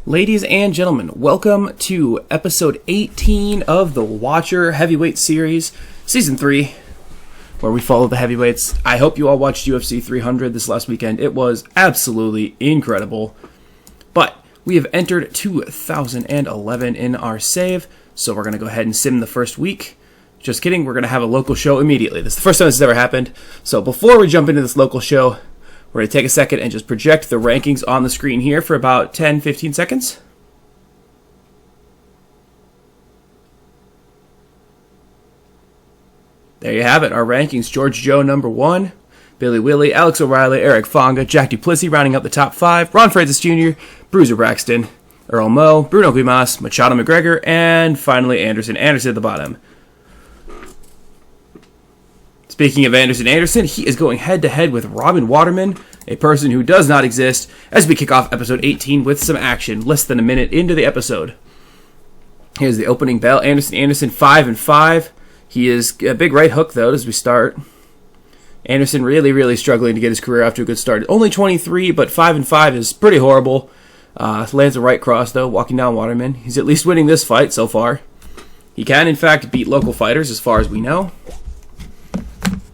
Ladies and gentlemen, welcome to episode 18 of the Watcher Heavyweight Series, Season 3, where we follow the heavyweights. I hope you all watched UFC 300 this last weekend. It was absolutely incredible. But we have entered 2011 in our save, so we're going to go ahead and sim the first week. Just kidding, we're going to have a local show immediately. This is the first time this has ever happened. So before we jump into this local show, we're going to take a second and just project the rankings on the screen here for about 10-15 seconds. There you have it, our rankings. George Joe, number 1. Billy Willie, Alex O'Reilly, Eric Fonga, Jack Duplessis rounding up the top 5. Ron Francis Jr., Bruiser Braxton, Earl Mo, Bruno Guimas, Machado McGregor, and finally Anderson at the bottom. Speaking of Anderson, he is going head-to-head with Robin Waterman, a person who does not exist, as we kick off episode 18 with some action, less than a minute into the episode. Here's the opening bell. Anderson 5-5. He is a big right hook, though, as we start. Anderson really struggling to get his career off to a good start. Only 23, but 5-5 is pretty horrible. Lands a right cross, though, walking down Waterman. He's at least winning this fight so far. He can, in fact, beat local fighters, as far as we know.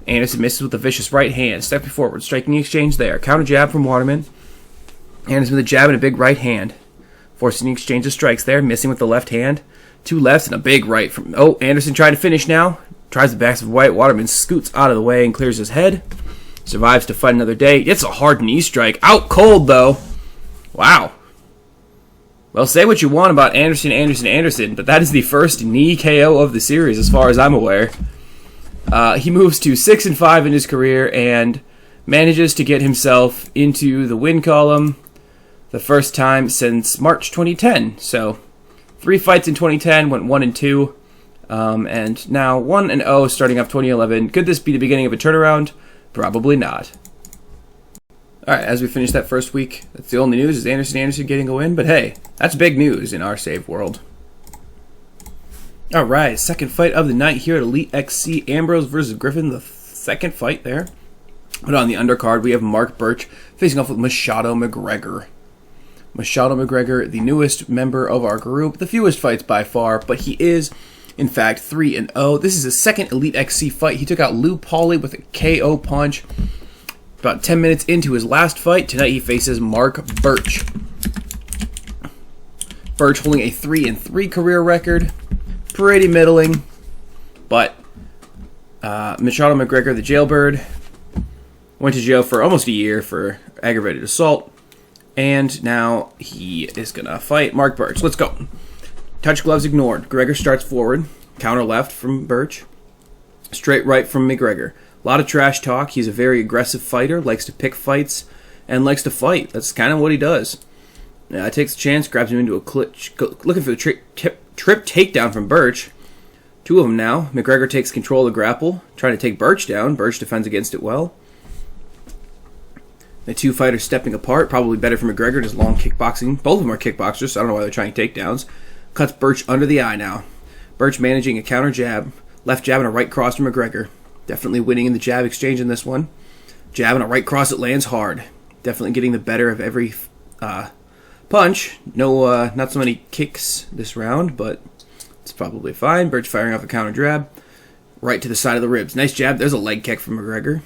Anderson misses with a vicious right hand. Stepping forward, striking the exchange there. Counter jab from Waterman. Anderson with a jab and a big right hand. Forcing the exchange of strikes there. Missing with the left hand. 2 lefts and a big right from... Oh, Anderson trying to finish now. Tries the backs of White. Waterman scoots out of the way and clears his head. Survives to fight another day. Gets a hard knee strike. Out cold, though. Wow. Well, say what you want about Anderson, but that is the first knee KO of the series as far as I'm aware. He moves to 6-5 in his career and manages to get himself into the win column the first time since March 2010. So, 3 fights in 2010, went 1-2, and now 1-0 starting off 2011. Could this be the beginning of a turnaround? Probably not. Alright, as we finish that first week, that's the only news is Anderson getting a win, but hey, that's big news in our save world. Alright, second fight of the night here at Elite XC, Ambrose versus Griffin, the second fight there. But on the undercard, we have Mark Birch facing off with Machado McGregor. Machado McGregor, the newest member of our group, the fewest fights by far, but he is, in fact, 3-0. This is his second Elite XC fight. He took out Lou Pauly with a KO punch about 10 minutes into his last fight. Tonight he faces Mark Birch. Birch holding a 3-3 career record. Pretty middling, but Machado McGregor, the jailbird, went to jail for almost a year for aggravated assault, and now he is going to fight Mark Birch. Let's go. Touch gloves ignored. McGregor starts forward, counter left from Birch, straight right from McGregor. A lot of trash talk. He's a very aggressive fighter, likes to pick fights, and likes to fight. That's kind of what he does. Takes a chance, grabs him into a clutch, looking for the trip takedown from Birch. 2 of them now. McGregor takes control of the grapple, trying to take Birch down. Birch defends against it well. The 2 fighters stepping apart, probably better for McGregor, just long kickboxing. Both of them are kickboxers, so I don't know why they're trying takedowns. Cuts Birch under the eye now. Birch managing a counter jab, left jab and a right cross from McGregor. Definitely winning in the jab exchange in this one. Jab and a right cross that lands hard. Definitely getting the better of every punch. No, not so many kicks this round, but it's probably fine. Birch firing off a counter jab. Right to the side of the ribs. Nice jab. There's a leg kick from McGregor.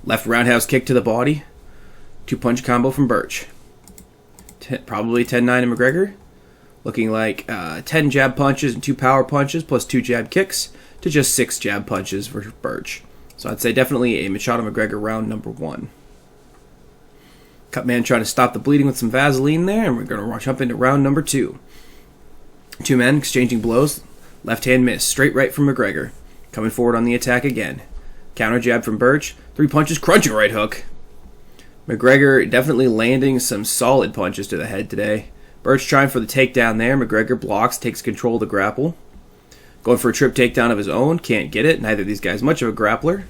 Left roundhouse kick to the body. 2-punch combo from Birch. Probably 10-9 in McGregor. Looking like 10 jab punches and 2 power punches plus 2 jab kicks to just 6 jab punches for Birch. So I'd say definitely a Machado McGregor round number 1. Cutman trying to stop the bleeding with some Vaseline there, and we're going to jump into round number 2. 2 men exchanging blows. Left hand miss. Straight right from McGregor. Coming forward on the attack again. Counter jab from Birch. 3 punches, crunching right hook. McGregor definitely landing some solid punches to the head today. Birch trying for the takedown there. McGregor blocks, takes control of the grapple. Going for a trip takedown of his own. Can't get it. Neither of these guys much of a grappler.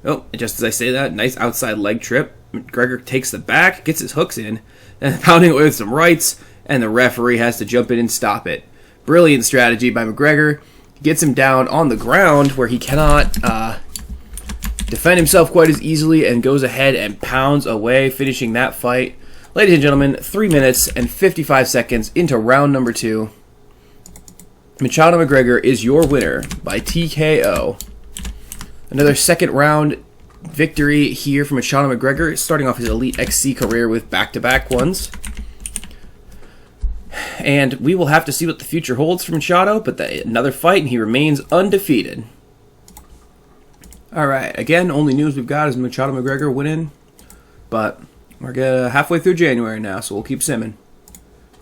Oh, just as I say that, nice outside leg trip. McGregor takes the back, gets his hooks in, and pounding it with some rights, and the referee has to jump in and stop it. Brilliant strategy by McGregor. Gets him down on the ground where he cannot defend himself quite as easily and goes ahead and pounds away, finishing that fight Ladies and gentlemen, 3 minutes and 55 seconds into round number 2. Machado McGregor is your winner by TKO. Another second round victory here for Machado McGregor, starting off his Elite XC career with back-to-back ones. And we will have to see what the future holds for Machado, but another fight and he remains undefeated. Alright, again, only news we've got is Machado McGregor winning, but we're halfway through January now, so we'll keep simming.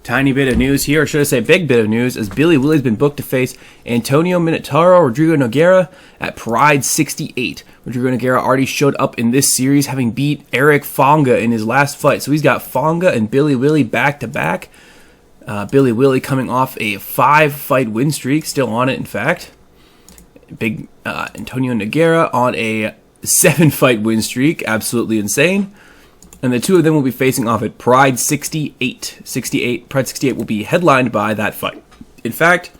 Tiny bit of news here, or should I say big bit of news, as Billy Willie's been booked to face Antonio Minotauro Rodrigo Nogueira at Pride 68. Rodrigo Nogueira already showed up in this series, having beat Eric Fonga in his last fight. So he's got Fonga and Billy Willie back-to-back. Billy Willie coming off a 5-fight win streak, still on it in fact. Big Antonio Nogueira on a 7-fight win streak, absolutely insane. And the two of them will be facing off at Pride 68. Pride 68 will be headlined by that fight. In fact,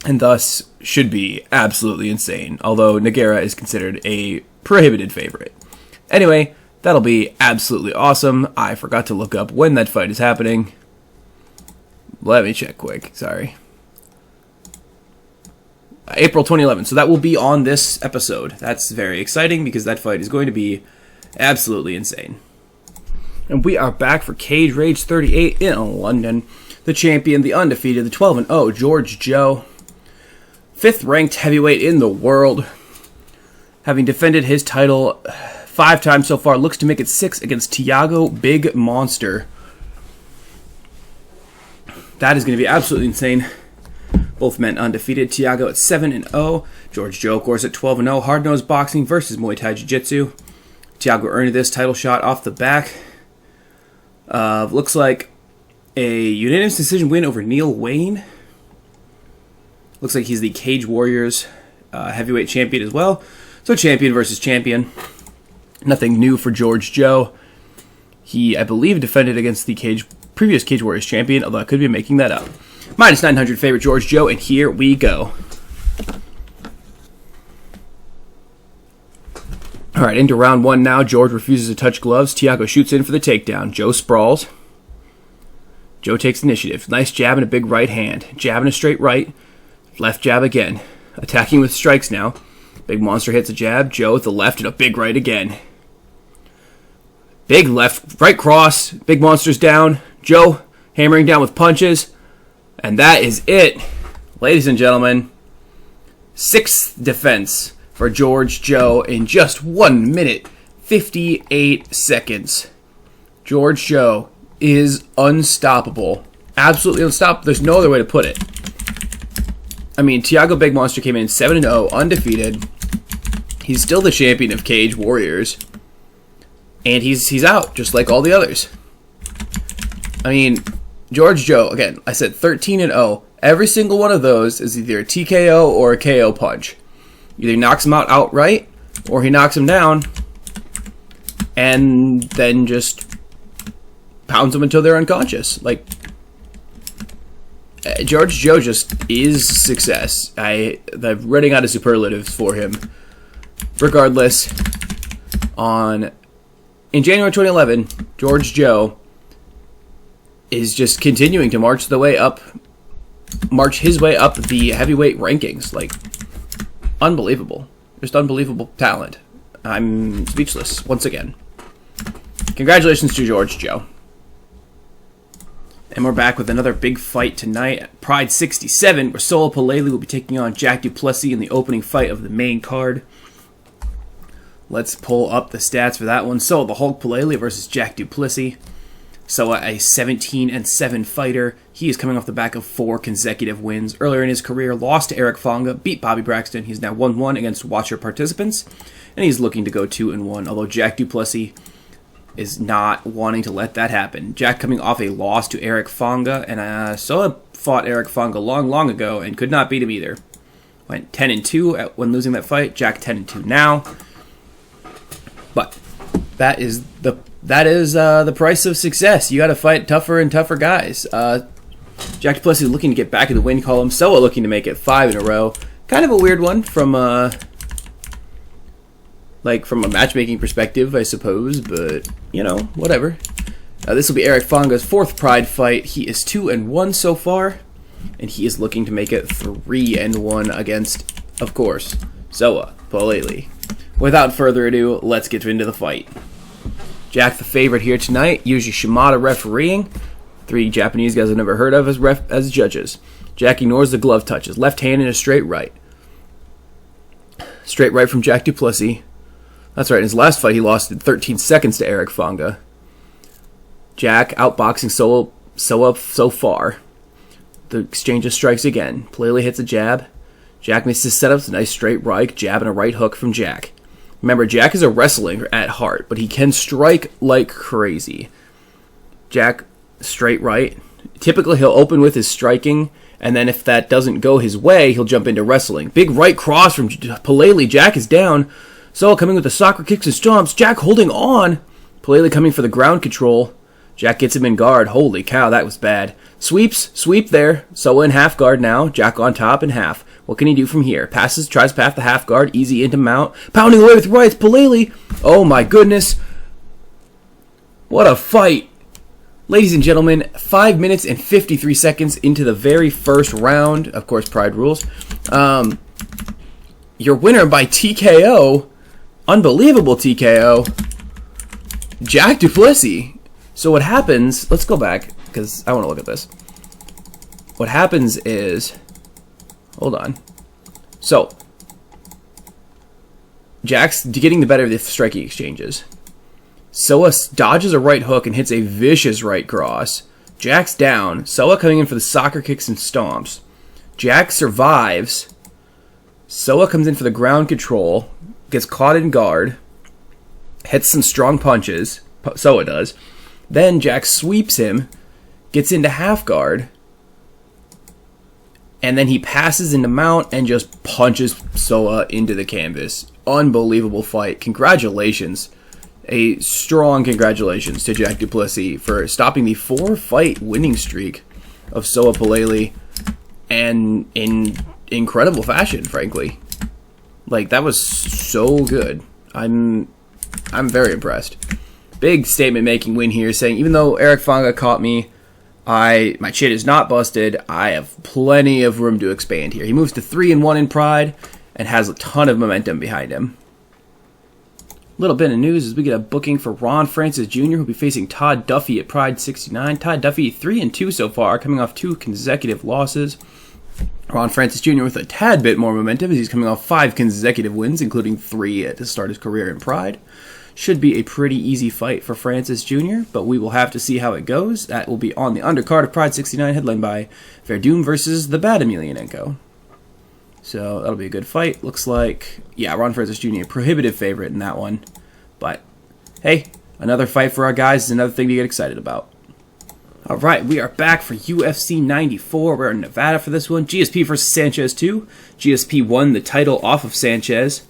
and thus should be absolutely insane, although Nogueira is considered a prohibited favorite. Anyway, that'll be absolutely awesome. I forgot to look up when that fight is happening. Let me check quick, sorry. April 2011, so that will be on this episode. That's very exciting because that fight is going to be absolutely insane. And we are back for Cage Rage 38 in London. The champion, the undefeated, the 12-0, George Joe. 5th ranked heavyweight in the world. Having defended his title 5 times so far, looks to make it 6 against Tiago Big Monster. That is going to be absolutely insane. Both men undefeated. Tiago at 7-0. George Joe, of course, at 12-0. Hard-nosed boxing versus Muay Thai Jiu-Jitsu. Tiago earned this title shot off the back. Looks like a unanimous decision win over Neil Wayne. Looks like he's the Cage Warriors heavyweight champion as well. So champion versus champion. Nothing new for George Joe. He, I believe, defended against the previous Cage Warriors champion, although I could be making that up. Minus 900 favorite George Joe, and here we go. Alright, into round 1 now. George refuses to touch gloves. Tiago shoots in for the takedown. Joe sprawls. Joe takes initiative. Nice jab and a big right hand. Jab and a straight right. Left jab again. Attacking with strikes now. Big Monster hits a jab. Joe with the left and a big right again. Big left, right cross. Big Monster's down. Joe hammering down with punches. And that is it. Ladies and gentlemen, 6th defense for George Joe in just 1 minute, 58 seconds. George Joe is unstoppable. Absolutely unstoppable. There's no other way to put it. I mean, Tiago Big Monster came in 7-0, undefeated. He's still the champion of Cage Warriors. And he's out, just like all the others. I mean, George Joe, again, I said 13-0. Every single one of those is either a TKO or a KO punch. Either knocks him out outright, or he knocks him down, and then just pounds them until they're unconscious. Like, George Joe just is success. I'm running out of superlatives for him. Regardless, in January 2011, George Joe is just continuing to march his way up the heavyweight rankings. Like, unbelievable. Just unbelievable talent. I'm speechless once again. Congratulations to George Joe. And we're back with another big fight tonight at Pride 67, where Solo Palele will be taking on Jack Duplessis in the opening fight of the main card. Let's pull up the stats for that one. So, the Hulk Palele versus Jack Duplessis. So, a 17-7 fighter. He is coming off the back of 4 consecutive wins. Earlier in his career, lost to Eric Fonga, beat Bobby Braxton. He's now 1-1 against Watcher participants, and he's looking to go 2-1, although Jack Duplessis is not wanting to let that happen. Jack coming off a loss to Eric Fonga, and Soa fought Eric Fonga long ago and could not beat him either. Went 10-2 when losing that fight. Jack 10-2 now. But that is the price of success. You got to fight tougher and tougher guys. Jack Duplessis looking to get back in the win column. Soa looking to make it 5 in a row. Kind of a weird one from a matchmaking perspective, I suppose. But you know, whatever. This will be Eric Fanga's 4th Pride fight. He is 2-1 so far, and he is looking to make it 3-1 against, of course, Soa Palele. Without further ado, let's get into the fight. Jack the favorite here tonight, Yuji Shimada refereeing. 3 Japanese guys I've never heard of as judges. Jack ignores the glove touches. Left hand and a straight right. Straight right from Jack Duplessis. That's right, in his last fight he lost in 13 seconds to Eric Fanga. Jack outboxing Soa so far. The exchange of strikes again. Palele hits a jab. Jack makes his setups, a nice straight right, jab and a right hook from Jack. Remember, Jack is a wrestler at heart, but he can strike like crazy. Jack, straight right. Typically, he'll open with his striking, and then if that doesn't go his way, he'll jump into wrestling. Big right cross from Palele. Jack is down. Soa coming with the soccer kicks and stomps. Jack holding on. Palele coming for the ground control. Jack gets him in guard. Holy cow, that was bad. Sweep there. Soa in half guard now. Jack on top in half. What can he do from here? Passes, tries past the half guard. Easy into mount. Pounding away with rights. Palele. Oh my goodness. What a fight. Ladies and gentlemen, 5 minutes and 53 seconds into the very first round. Of course, Pride rules. Your winner by TKO. Unbelievable TKO. Jack Duplessis. So what happens, let's go back, because I want to look at this. What happens is, hold on. So, Jack's getting the better of the striking exchanges. Soa dodges a right hook and hits a vicious right cross. Jack's down. Soa coming in for the soccer kicks and stomps. Jack survives. Soa comes in for the ground control. Gets caught in guard. Hits some strong punches. Soa does. Then Jack sweeps him. Gets into half guard. And then he passes into mount and just punches Soa into the canvas. Unbelievable fight. Congratulations. A strong congratulations to Jack Duplessis for stopping the 4-fight winning streak of Soa Palele, and in incredible fashion, frankly. Like, that was so good. I'm very impressed. Big statement-making win here, saying even though Eric Fanga caught me, my chin is not busted. I have plenty of room to expand here. He moves to 3-1 in Pride and has a ton of momentum behind him. Little bit of news as we get a booking for Ron Francis Jr., who'll be facing Todd Duffy at Pride 69. Todd Duffy 3-2 so far, coming off 2 consecutive losses. Ron Francis Jr. with a tad bit more momentum as he's coming off 5 consecutive wins, including 3 to start his career in Pride. Should be a pretty easy fight for Francis Jr., but we will have to see how it goes. That will be on the undercard of Pride 69, headlined by Verdum versus the Bad Emelianenko. So that'll be a good fight. Looks like, yeah, Ron Francis Jr., a prohibitive favorite in that one. But, hey, another fight for our guys is another thing to get excited about. Alright, we are back for UFC 94. We're in Nevada for this one. GSP versus Sanchez 2. GSP won the title off of Sanchez.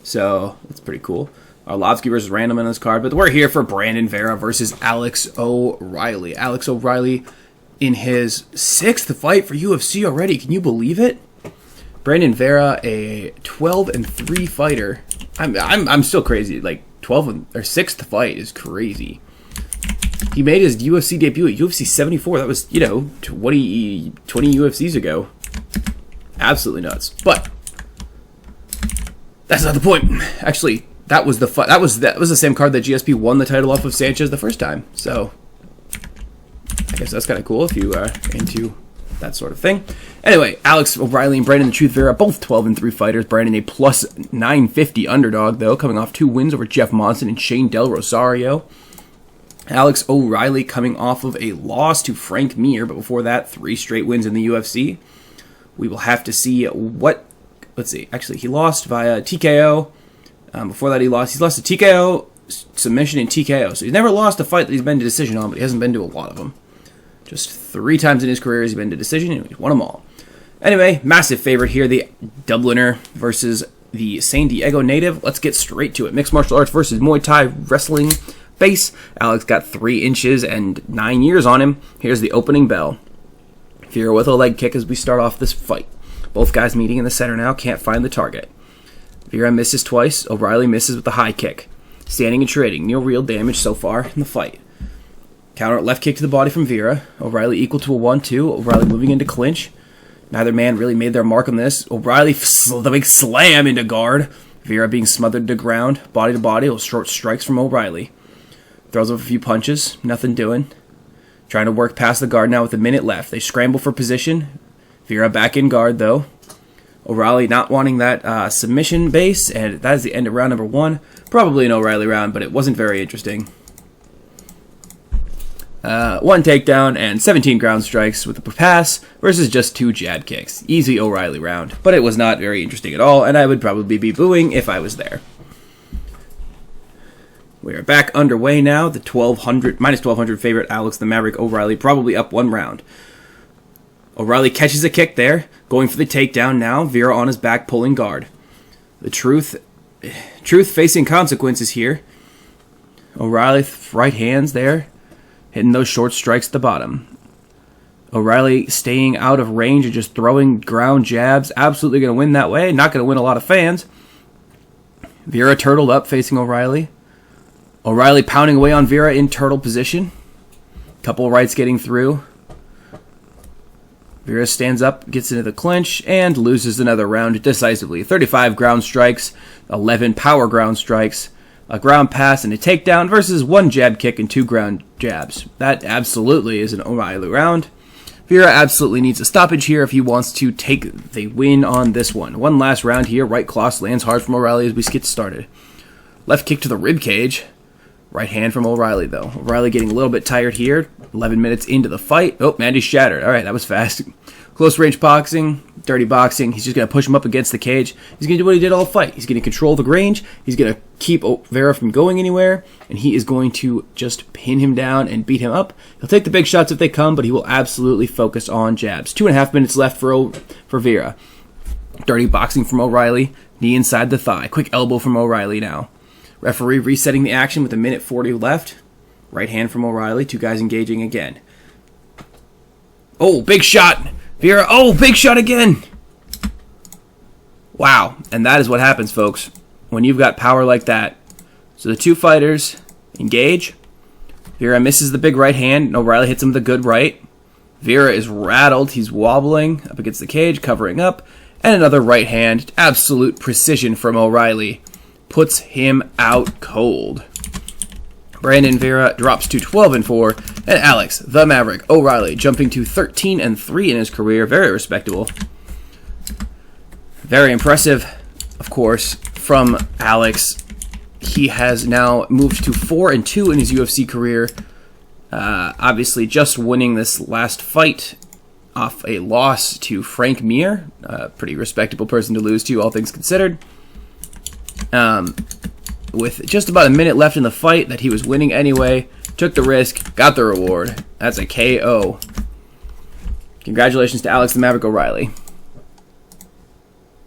So, that's pretty cool. Arlovsky versus Random in this card. But we're here for Brandon Vera versus Alex O'Reilly. Alex O'Reilly in his 6th fight for UFC already. Can you believe it? Brandon Vera, a 12-3 fighter. I'm still crazy. Like 6th fight is crazy. He made his UFC debut at UFC 74. That was, 20 UFCs ago. Absolutely nuts. But that's not the point. Actually, that was the fight. That was the same card that GSP won the title off of Sanchez the first time. So I guess that's kind of cool if you are into that sort of thing. Anyway, Alex O'Reilly and Brandon the Truth Vera, both 12-3 fighters. Brandon a plus 950 underdog, though, coming off 2 wins over Jeff Monson and Shane Del Rosario. Alex O'Reilly coming off of a loss to Frank Mir, but before that, 3 straight wins in the UFC. We will have to see what... Let's see. Actually, he lost via TKO. Before that, he's lost to TKO, submission, and TKO. So he's never lost a fight that he's been to decision on, but he hasn't been to a lot of them. Just 3 times in his career he's been to decision, and he's won them all. Anyway, massive favorite here, the Dubliner versus the San Diego native. Let's get straight to it. Mixed martial arts versus Muay Thai wrestling base. Alex got 3 inches and 9 years on him. Here's the opening bell. Vera with a leg kick as we start off this fight. Both guys meeting in the center now, can't find the target. Vera misses twice, O'Reilly misses with the high kick. Standing and trading, no real damage so far in the fight. Counter left kick to the body from Vera. O'Reilly equal to a 1-2. O'Reilly moving into clinch. Neither man really made their mark on this. O'Reilly, the big slam into guard. Vera being smothered to ground. Body to body. Little short strikes from O'Reilly. Throws up a few punches. Nothing doing. Trying to work past the guard now with a minute left. They scramble for position. Vera back in guard, though. O'Reilly not wanting that submission base. And that is the end of round number 1. Probably an O'Reilly round, but it wasn't very interesting. 1 takedown and 17 ground strikes with a pass versus just 2 jab kicks. Easy O'Reilly round, but it was not very interesting at all, and I would probably be booing if I was there. We are back underway now. The minus 1200 favorite Alex the Maverick O'Reilly probably up 1 round. O'Reilly catches a kick there, going for the takedown now. Vera on his back pulling guard. The truth facing consequences here. O'Reilly right hands there. Hitting those short strikes at the bottom. O'Reilly staying out of range and just throwing ground jabs. Absolutely going to win that way. Not going to win a lot of fans. Vera turtled up facing O'Reilly. O'Reilly pounding away on Vera in turtle position. Couple rights getting through. Vera stands up, gets into the clinch, and loses another round decisively. 35 ground strikes, 11 power ground strikes. A ground pass and a takedown versus 1 jab kick and 2 ground jabs. That absolutely is an O'Reilly round. Vera absolutely needs a stoppage here if he wants to take the win on this one. One last round here. Right cross lands hard from O'Reilly as we get started. Left kick to the rib cage. Right hand from O'Reilly, though. O'Reilly getting a little bit tired here. 11 minutes into the fight. Oh, man, he's shattered. All right, that was fast. Close range boxing, dirty boxing. He's just going to push him up against the cage. He's going to do what he did all fight. He's going to control the range. He's going to keep Vera from going anywhere. And he is going to just pin him down and beat him up. He'll take the big shots if they come, but he will absolutely focus on jabs. 2.5 minutes left for Vera. Dirty boxing from O'Reilly. Knee inside the thigh. Quick elbow from O'Reilly now. Referee resetting the action with 1:40 left. Right hand from O'Reilly. 2 guys engaging again. Oh, big shot. Vera, oh, big shot again. Wow. And that is what happens, folks, when you've got power like that. So the 2 fighters engage. Vera misses the big right hand, and O'Reilly hits him with a good right. Vera is rattled. He's wobbling up against the cage, covering up. And another right hand. Absolute precision from O'Reilly. Puts him out cold. Brandon Vera drops to 12-4, and Alex the Maverick O'Reilly jumping to 13-3 in his career. Very respectable. Very impressive, of course, from Alex. He has now moved to 4-2 in his UFC career. Obviously, just winning this last fight off a loss to Frank Mir. A pretty respectable person to lose to, all things considered. With just about a minute left in the fight that he was winning anyway, took the risk, got the reward. That's a KO. Congratulations to Alex the Maverick O'Reilly.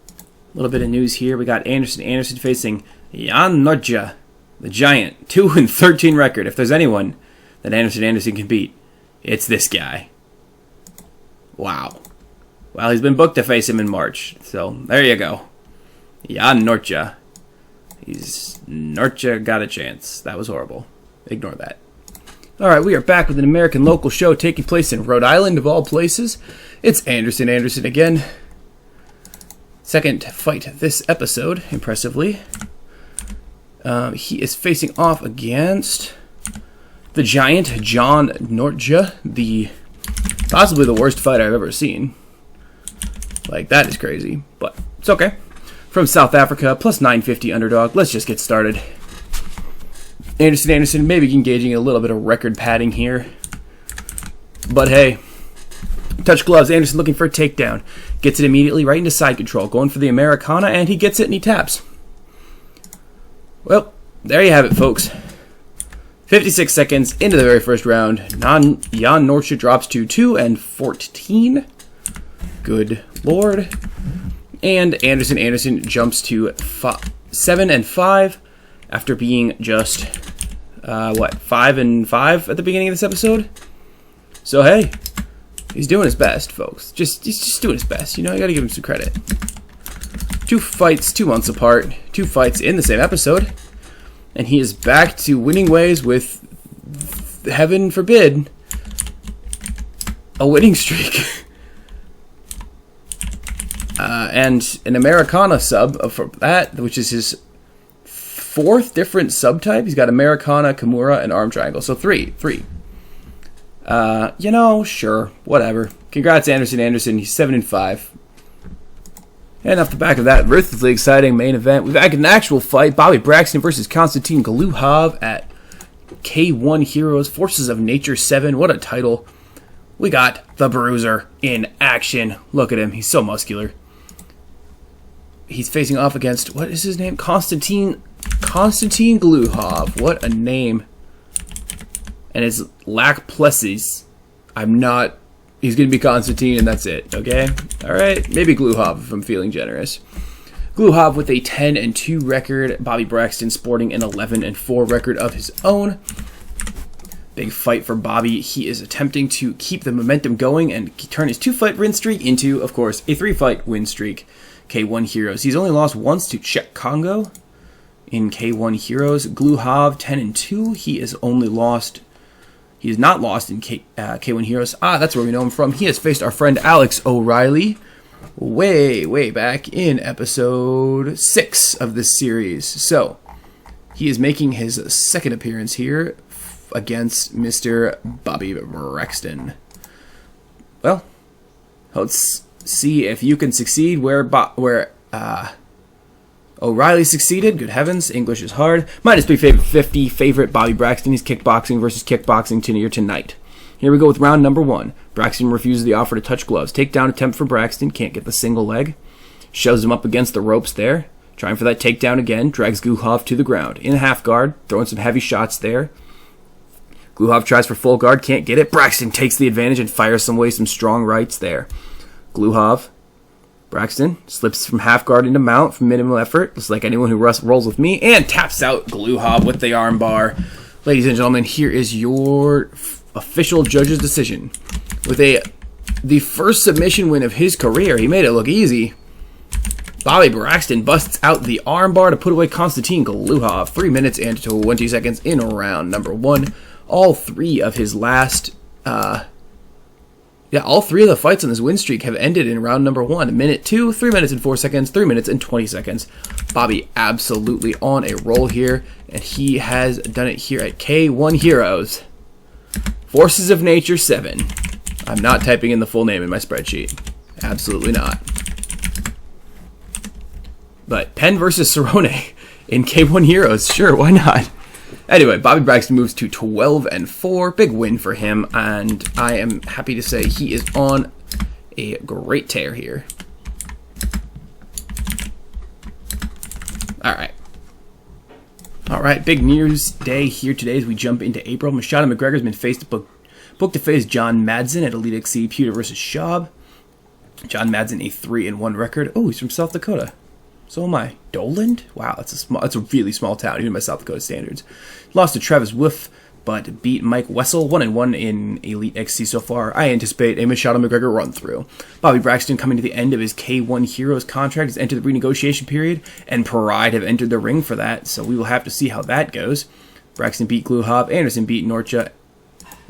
A little bit of news here. We got Anderson facing Jan Nordja, the Giant. 2-13 record. If there's anyone that Anderson can beat, it's this guy. Wow. Well, he's been booked to face him in March. So, there you go. Jan Nordja. Nordja got a chance. That was horrible. Ignore that. Alright, we are back with an American local show taking place in Rhode Island, of all places. It's Anderson again. Second fight this episode, impressively. He is facing off against the Giant, Jan Nordja, possibly the worst fight I've ever seen. Like, that is crazy, but it's okay. From South Africa, plus 950 underdog. Let's just get started. Anderson maybe engaging in a little bit of record padding here. But hey, touch gloves. Anderson looking for a takedown. Gets it immediately right into side control. Going for the Americana, and he gets it and he taps. Well, there you have it, folks. 56 seconds into the very first round. Jan Nordja drops to 2-14. Good lord. And Anderson jumps to 7-5 after being just 5-5 at the beginning of this episode. So hey, he's doing his best, folks. He's just doing his best. You know, you gotta give him some credit. 2 fights 2 months apart, 2 fights in the same episode, and he is back to winning ways with heaven forbid, a winning streak. And an Americana sub for that, which is his 4th different subtype. He's got Americana, Kimura, and Arm Triangle. So 3. You know, sure, whatever. Congrats, Anderson. He's 7-5. And off the back of that ruthlessly exciting main event, we've got an actual fight. Bobby Braxton versus Konstantin Gluhov at K1 Heroes Forces of Nature 7. What a title. We got the Bruiser in action. Look at him. He's so muscular. He's facing off against, what is his name? Konstantin Gluhov. What a name. And it's Lac Plessis. He's going to be Konstantin, and that's it, okay? Alright, maybe Gluhov if I'm feeling generous. Gluhov with a 10-2 record. Bobby Braxton sporting an 11-4 record of his own. Big fight for Bobby. He is attempting to keep the momentum going and turn his 2-fight win streak into, of course, a 3-fight win streak. K1 Heroes. He's only lost once to Czech Congo in K1 Heroes. Gluhov 10-2. He is not lost in K1 Heroes. That's where we know him from. He has faced our friend Alex O'Reilly way back in episode 6 of this series. So he is making his 2nd appearance here against Mr. Bobby Braxton. Well, let's see if you can succeed where O'Reilly succeeded. Good heavens, English is hard. Minus 350 favorite Bobby Braxton. He's kickboxing versus kickboxing tonight. Here we go with round number 1. Braxton refuses the offer to touch gloves. Takedown attempt for Braxton. Can't get the single leg. Shoves him up against the ropes there. Trying for that takedown again. Drags Gluhov to the ground. In half guard. Throwing some heavy shots there. Gluhov tries for full guard. Can't get it. Braxton takes the advantage and fires some strong rights there. Gluhov. Braxton slips from half guard into mount from minimal effort, just like anyone who rolls with me, and taps out Gluhov with the armbar. Ladies and gentlemen, here is your official judge's decision. With the first submission win of his career, he made it look easy. Bobby Braxton busts out the armbar to put away Konstantin Gluhov. 3 minutes and 20 seconds in round number 1. All 3 of his last... all 3 of the fights on this win streak have ended in round number 1. Minute 2, 3 minutes and 4 seconds, 3 minutes and 20 seconds. Bobby absolutely on a roll here, and he has done it here at K1 Heroes. Forces of Nature 7. I'm not typing in the full name in my spreadsheet. Absolutely not. But Penn versus Cerrone in K1 Heroes. Sure, why not? Anyway, Bobby Braxton moves to 12-4. Big win for him, and I am happy to say he is on a great tear here. All right, big news day here today as we jump into April. Machado McGregor's been booked to face John Madsen at Elite XC Pewter versus Schaub. John Madsen a 3-1 record. Oh, he's from South Dakota. So am I. Doland? Wow, that's a really small town, even by South Dakota standards. Lost to Travis Wolff, but beat Mike Wessel 1-1 in Elite XC so far. I anticipate a Machado McGregor run-through. Bobby Braxton coming to the end of his K1 Heroes contract has entered the renegotiation period, and Pride have entered the ring for that, so we will have to see how that goes. Braxton beat Gluhov, Anderson beat Norcha,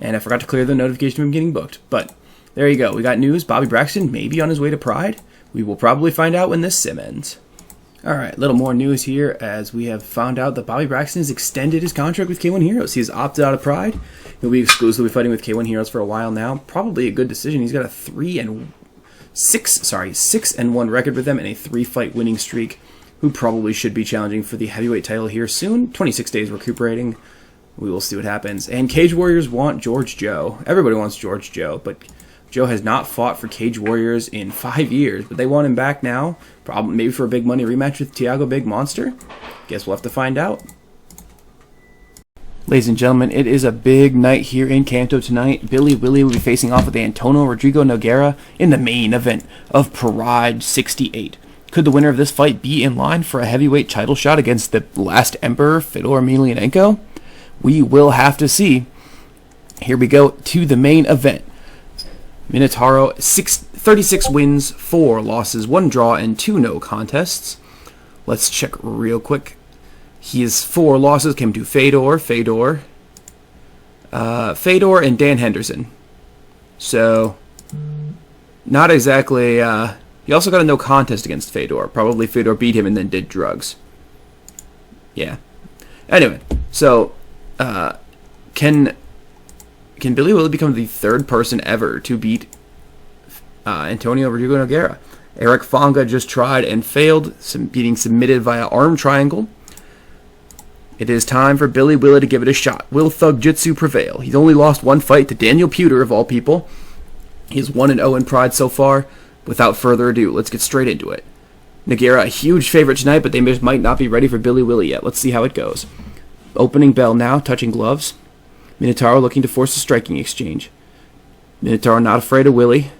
and I forgot to clear the notification of him getting booked. But there you go. We got news. Bobby Braxton may be on his way to Pride. We will probably find out when this sim ends. Alright, a little more news here as we have found out that Bobby Braxton has extended his contract with K1 Heroes. He has opted out of Pride. He'll be exclusively fighting with K1 Heroes for a while now. Probably a good decision. He's got a 6-1 record with them and a 3-fight winning streak. Who probably should be challenging for the heavyweight title here soon. 26 days recuperating. We will see what happens. And Cage Warriors want George Joe. Everybody wants George Joe, but Joe has not fought for Cage Warriors in 5 years, but they want him back now. Probably maybe for a big money rematch with Thiago Big Monster. Guess we'll have to find out. Ladies and gentlemen, it is a big night here in Kanto tonight. Billy Willie will be facing off with Antonio Rodrigo Nogueira in the main event of Pride 68. Could the winner of this fight be in line for a heavyweight title shot against the last Emperor, Fedor Emelianenko? We will have to see. Here we go to the main event. Minotauro, 36 wins, 4 losses, 1 draw, and 2 no contests. Let's check real quick. His 4 losses came to Fedor. Fedor and Dan Henderson. So, not exactly... he also got a no contest against Fedor. Probably Fedor beat him and then did drugs. Yeah. Anyway, so, can Billy Willie become the third person ever to beat Antonio Rodrigo Nogueira? Eric Fonga just tried and failed, being submitted via arm triangle. It is time for Billy Willie to give it a shot. Will Thug Jitsu prevail? He's only lost one fight to Daniel Puder, of all people. He's 1-0 in Pride so far. Without further ado, let's get straight into it. Nogueira, a huge favorite tonight, but they might not be ready for Billy Willie yet. Let's see how it goes. Opening bell now, touching gloves. Minotauro looking to force a striking exchange. Minotauro not afraid of Willie.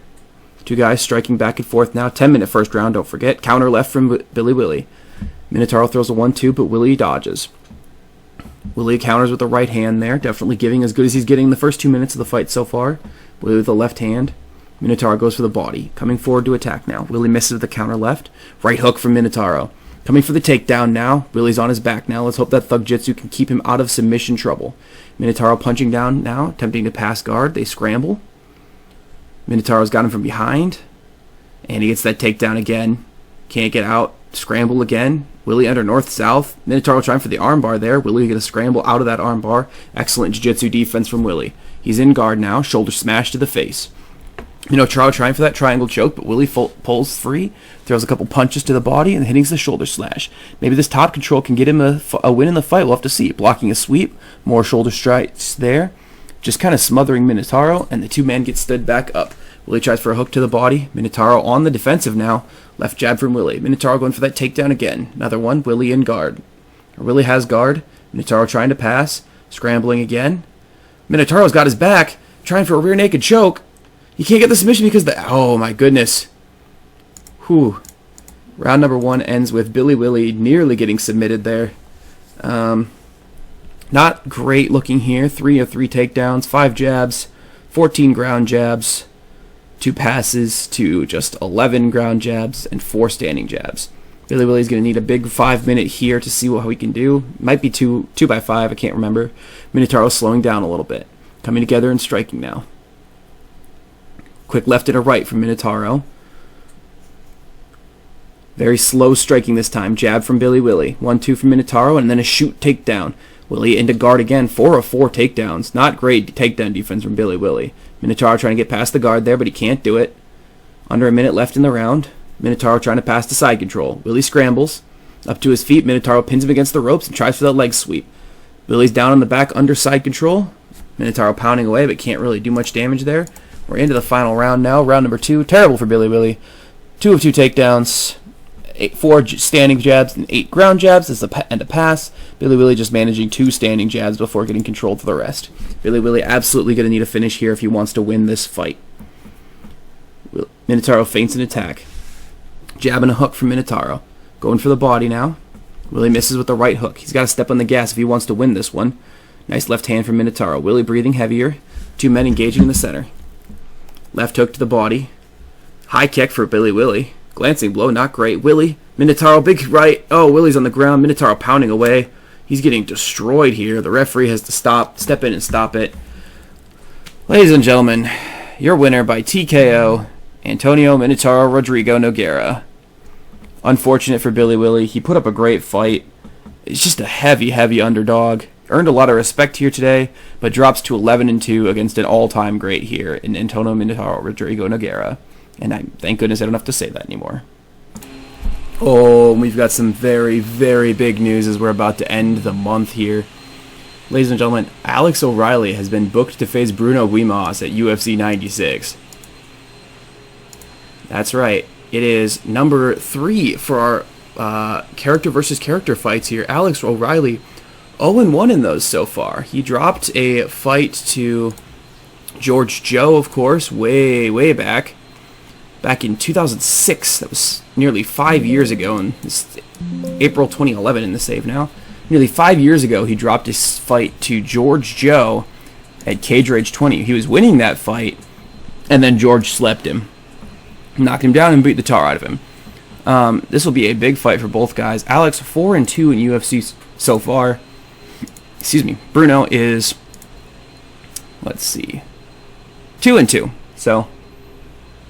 Two guys striking back and forth now. 10-minute first round, don't forget. Counter left from Billy Willie. Minotauro throws a 1-2, but Willie dodges. Willie counters with the right hand there, definitely giving as good as he's getting in the first 2 minutes of the fight so far. Willie with the left hand. Minotauro goes for the body, coming forward to attack now. Willie misses with the counter left. Right hook from Minotauro. Coming for the takedown now. Willie's on his back now. Let's hope that Thug Jitsu can keep him out of submission trouble. Minotauro punching down now, attempting to pass guard. They scramble. Minotauro's got him from behind. And he gets that takedown again. Can't get out. Scramble again. Willie under north-south. Minotauro trying for the armbar there. Willie gonna scramble out of that armbar. Excellent jiu-jitsu defense from Willie. He's in guard now. Shoulder smash to the face. Minotauro trying for that triangle choke, but Willie pulls free. Throws a couple punches to the body and hitting the shoulder slash. Maybe this top control can get him a win in the fight. We'll have to see. Blocking a sweep. More shoulder strikes there. Just kind of smothering Minotauro, and the two men get stood back up. Willie tries for a hook to the body. Minotauro on the defensive now. Left jab from Willie. Minotauro going for that takedown again. Another one. Willie in guard. Willie has guard. Minotauro trying to pass. Scrambling again. Minotauro's got his back. Trying for a rear naked choke. He can't get the submission because oh my goodness. Whew. Round number 1 ends with Billy Willie nearly getting submitted there. Not great looking here. 3 of 3 takedowns. 5 jabs. 14 ground jabs. 2 passes to just 11 ground jabs and 4 standing jabs. Billy Willie's going to need a big 5-minute here to see how he can do. Might be 2 by 5, I can't remember. Minotauro slowing down a little bit. Coming together and striking now. Quick left and a right from Minotauro. Very slow striking this time. Jab from Billy Willie. 1-2 from Minotauro and then a shoot takedown. Willie into guard again. 4 of 4 takedowns. Not great takedown defense from Billy Willie. Minotauro trying to get past the guard there, but he can't do it. Under a minute left in the round. Minotauro trying to pass to side control. Willie scrambles. Up to his feet. Minotauro pins him against the ropes and tries for that leg sweep. Willie's down on the back under side control. Minotauro pounding away, but can't really do much damage there. We're into the final round now. Round number 2. Terrible for Billy Willie. 2 of 2 takedowns. 4 standing jabs and 8 ground jabs and a pass. Billy Willie just managing 2 standing jabs before getting controlled for the rest. Billy Willie absolutely going to need a finish here if he wants to win this fight. Minotauro feints an attack. Jab and a hook from Minotauro. Going for the body now. Willie misses with the right hook. He's got to step on the gas if he wants to win this one. Nice left hand from Minotauro. Willie breathing heavier. 2 men engaging in the center. Left hook to the body. High kick for Billy Willie. Glancing blow, not great. Willie, Minotauro, big right. Oh, Willie's on the ground. Minotauro pounding away. He's getting destroyed here. The referee has to step in and stop it. Ladies and gentlemen, your winner by TKO, Antonio Minotauro Rodrigo Nogueira. Unfortunate for Billy Willie. He put up a great fight. He's just a heavy underdog. Earned a lot of respect here today, but drops to 11-2 against an all-time great here in Antonio Minotauro Rodrigo Nogueira. And thank goodness I don't have to say that anymore. Oh, we've got some very, very big news as we're about to end the month here. Ladies and gentlemen, Alex O'Reilly has been booked to face Bruno Guimaz at UFC 96. That's right. It is number 3 for our character versus character fights here. Alex O'Reilly, 0-1 in those so far. He dropped a fight to George Joe, of course, way back in 2006. That was nearly 5 years ago, and it's April 2011 in the save now. Nearly 5 years ago, he dropped his fight to George Joe at Cage Rage 20. He was winning that fight, and then George slept him. Knocked him down and beat the tar out of him. This will be a big fight for both guys. Alex, 4-2 in UFC so far. Excuse me. Bruno is let's see, 2-2. So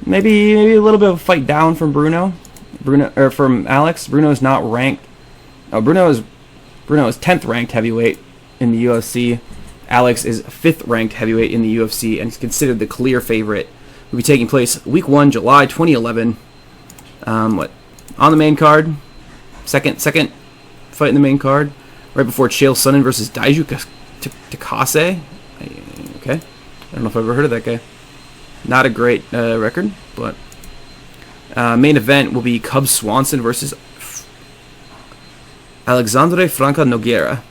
maybe a little bit of a fight down from Bruno, or from Alex. Bruno's not ranked. Oh, Bruno is 10th ranked heavyweight in the UFC. Alex is 5th ranked heavyweight in the UFC and is considered the clear favorite. Will be taking place week 1, July 2011. On the main card, second fight in the main card, right before Chael Sonnen versus Daiju Takase. Okay, I don't know if I've ever heard of that guy. Not a great record, but main event will be Cub Swanson versus Alexandre Franca Nogueira.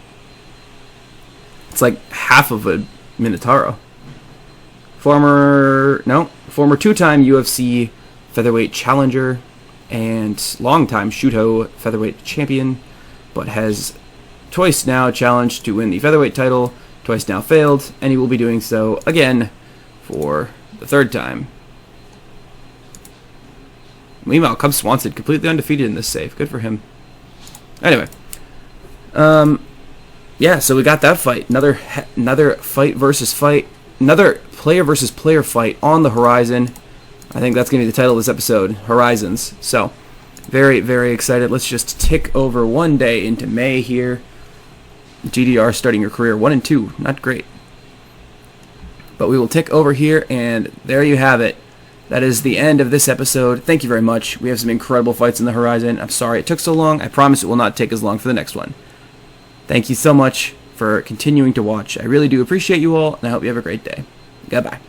It's like half of a Minotauro. Former 2-time UFC featherweight challenger and longtime Shooto featherweight champion, but has twice now challenged to win the featherweight title, twice now failed, and he will be doing so again for the 3rd time. Meanwhile, Cub Swanson completely undefeated in this save. Good for him. Anyway, yeah, so we got that fight. Another player versus player fight on the horizon. I think that's going to be the title of this episode, Horizons. So, very, very excited. Let's just tick over one day into May here. GDR starting your career 1-2. Not great. But we will tick over here, and there you have it. That is the end of this episode. Thank you very much. We have some incredible fights in the horizon. I'm sorry it took so long. I promise it will not take as long for the next one. Thank you so much for continuing to watch. I really do appreciate you all, and I hope you have a great day. Goodbye.